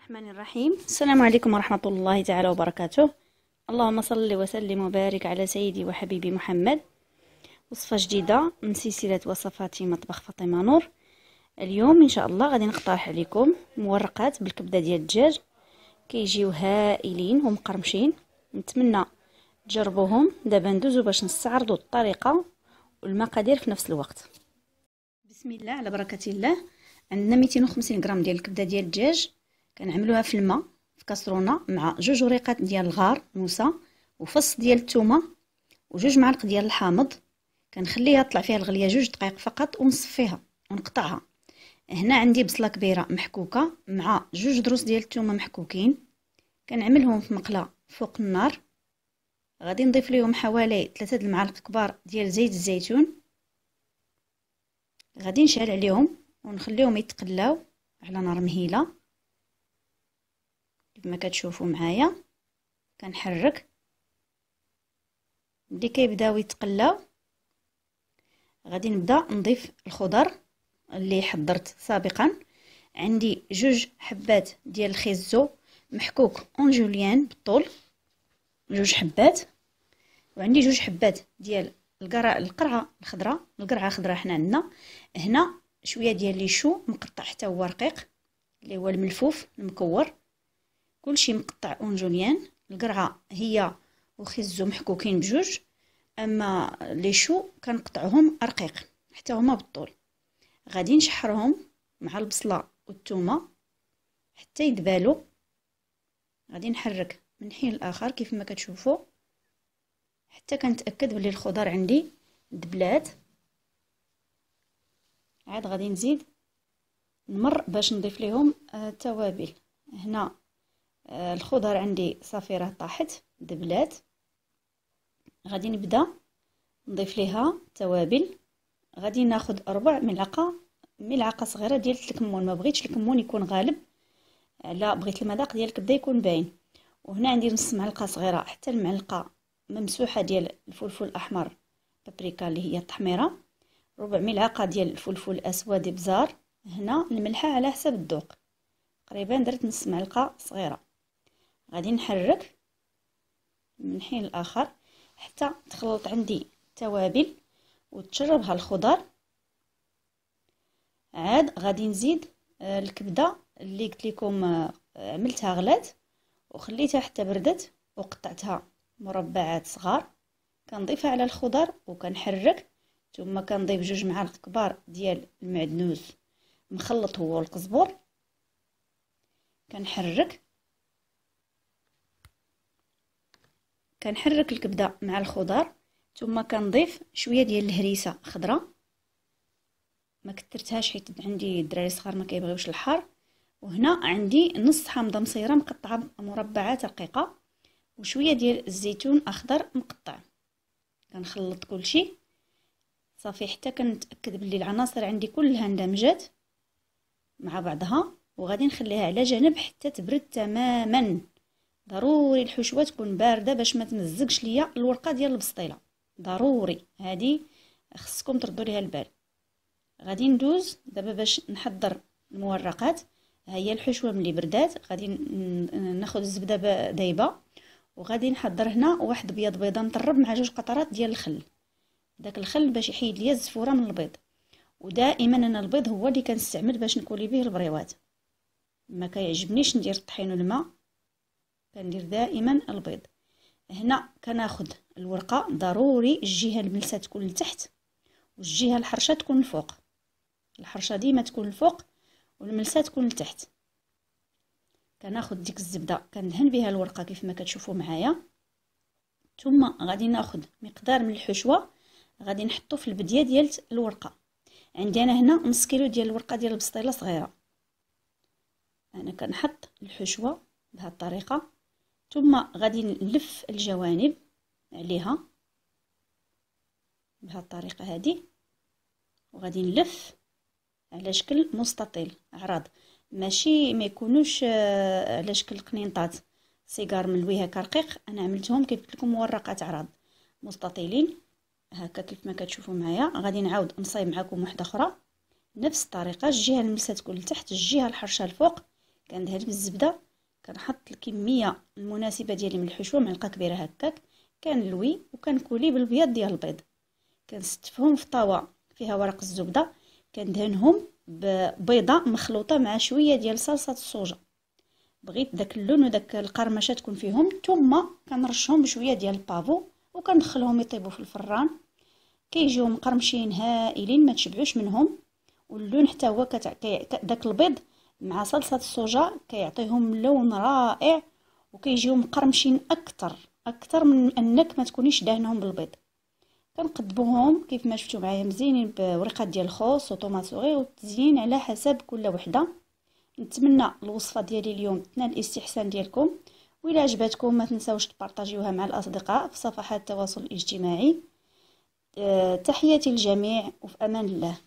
الرحمن الرحيم. السلام عليكم ورحمة الله تعالى وبركاته. اللهم صل وسلم وبارك على سيدي وحبيبي محمد. وصفة جديدة من سلسلة وصفات مطبخ فاطمة نور. اليوم ان شاء الله غادي نقترح عليكم مورقات بالكبدة ديال الدجاج، كيجيو هائلين ومقرمشين. نتمنى تجربوهم. دابا ندوزو باش نستعرضوا الطريقة والمقادير في نفس الوقت. بسم الله على بركة الله. عندنا 250 غرام ديال الكبدة ديال الدجاج، كنعملوها في الماء في كاسرونه مع 2 وريقات ديال الغار موسى وفص ديال الثومه و2 معالق ديال الحامض. كنخليها طلع فيها الغليه 2 دقائق فقط ونصفيها ونقطعها. هنا عندي بصله كبيره محكوكه مع 2 ضروس ديال الثومه محكوكين، كنعملهم في مقله فوق النار. غادي نضيف ليهم حوالي 3 المعالق كبار ديال زيت الزيتون. غادي نشعل عليهم ونخليهم يتقلاو على نار مهيله كما كتشوفوا معايا. كنحرك ملي كيبداو يتقلاو غادي نبدا نضيف الخضر اللي حضرت سابقا. عندي 2 حبات ديال الخيزو محكوك اون جوليان بالطول 2 حبات، وعندي 2 حبات ديال القرعه الخضراء حنا عندنا هنا. شويه ديال ليشو مقطع حتى هو رقيق اللي هو الملفوف المكور، كلشي مقطع اون جوليان. القرعه هي وخيزو محكوكين بجوج، اما ليشو كنقطعهم رقيق حتى هما بالطول. غادي نشحرهم مع البصله والثومه حتى يدبالوا. غادي نحرك من حين لاخر كيف ما كتشوفوا حتى كنتاكد بلي الخضر عندي دبلات. عاد غادي نزيد نمر باش نضيف لهم التوابل. هنا الخضر عندي صافي راه طاحت دبلات. غادي نبدا نضيف ليها توابل. غادي ناخذ 4 ملعقه صغيره ديال الكمون. ما بغيتش الكمون يكون غالب على بغيت المذاق ديال الكبده يكون باين. وهنا عندي نص معلقه صغيره حتى المعلقه ممسوحه ديال الفلفل الاحمر بابريكا اللي هي التحميره. 4 ملعقه ديال الفلفل الاسود ابزار. هنا الملحه على حسب الذوق، تقريبا درت نص معلقه صغيره. غادي نحرك من حين لاخر حتى تخلط عندي التوابل وتشربها الخضر. عاد غادي نزيد الكبده اللي قلت لكم عملتها غلات وخليتها حتى بردت وقطعتها مربعات صغار. كنضيفها على الخضر وكنحرك، ثم كنضيف 2 معالق كبار ديال المعدنوس مخلط هو والقزبور. كنحرك الكبده مع الخضر، ثم كنضيف شويه ديال الهريسه خضراء ما كثرتهاش حيت عندي الدراري صغار ما كيبغيوش الحار. وهنا عندي نص حامضه مصيره مقطعه مربعات رقيقه وشويه ديال الزيتون اخضر مقطع. كنخلط كلشي صافي حتى كنتاكد بلي العناصر عندي كلها اندمجات مع بعضها. وغادي نخليها على جنب حتى تبرد تماما. ضروري الحشوه تكون بارده باش ما تمزقش ليا الورقه ديال البسطيله، ضروري هذه خصكم تردوا ليها البال. غادي ندوز دابا باش نحضر المورقات. ها هي الحشوه ملي بردات غادي ناخذ الزبده دايبه، وغادي نحضر هنا واحد بياض بيضه نطرب مع 2 قطرات ديال الخل. داك الخل باش يحيد ليا الزفوره من البيض. ودائما انا البيض هو اللي كنستعمل باش نكولي به البريوات، ما كيعجبنيش ندير الطحين والماء، كندير دائما البيض. هنا كناخذ الورقه ضروري الجهه الملسه تكون لتحت والجهه الحرشه تكون الفوق. الحرشه ديما تكون الفوق والملسه تكون لتحت. كناخذ ديك الزبده كندهن بها الورقه كيف ما كتشوفوا معايا. ثم غادي ناخذ مقدار من الحشوه غادي نحطو في البديه ديال الورقه. عندي انا هنا نص كيلو ديال الورقه ديال البسطيله صغيره. انا كنحط الحشوه بهذه الطريقه، ثم غادي نلف الجوانب عليها بهذه الطريقه هذه، وغادي نلف على شكل مستطيل عرض، ماشي ما يكونوش على شكل قنينطات صغار ملوي هكا رقيق. انا عملتهم كيف قلت لكم مورقات عرض مستطيلين هكا كيف ما كتشوفوا معايا. غادي نعاود نصايب معكم واحده اخرى نفس الطريقه. الجهه الملسه تكون لتحت الجهه الحرشه الفوق كندهن بالزبده، كنحط الكميه المناسبه ديالي من الحشوه، معلقه كبيره هكاك، كنلوي وكنكولي بالبياض ديال البيض. كنستفهم في طاوه فيها ورق الزبده، كندهنهم ببيضه مخلوطه مع شويه ديال صلصه الصوجه. بغيت داك اللون وداك القرمشه تكون فيهم، ثم كنرشهم بشويه ديال البافو وكندخلهم يطيبوا في الفران. كيجيو مقرمشين هائلين ما تشبعوش منهم، واللون حتى هو داك البيض مع صلصه الصوجا كيعطيهم لون رائع، وكيجيو مقرمشين اكثر من انك ما تكونيش دهنهم بالبيض. كنقدبوهم كيف ما شفتوا معايا مزيانين بورقات ديال الخوص وطوماط صغير، والتزيين على حسب كل وحده. نتمنى الوصفه ديالي اليوم تنال الاستحسان ديالكم، وإلا عجبتكم ما تنساوش تبارطاجيوها مع الاصدقاء في صفحات التواصل الاجتماعي. تحياتي للجميع وفي امان الله.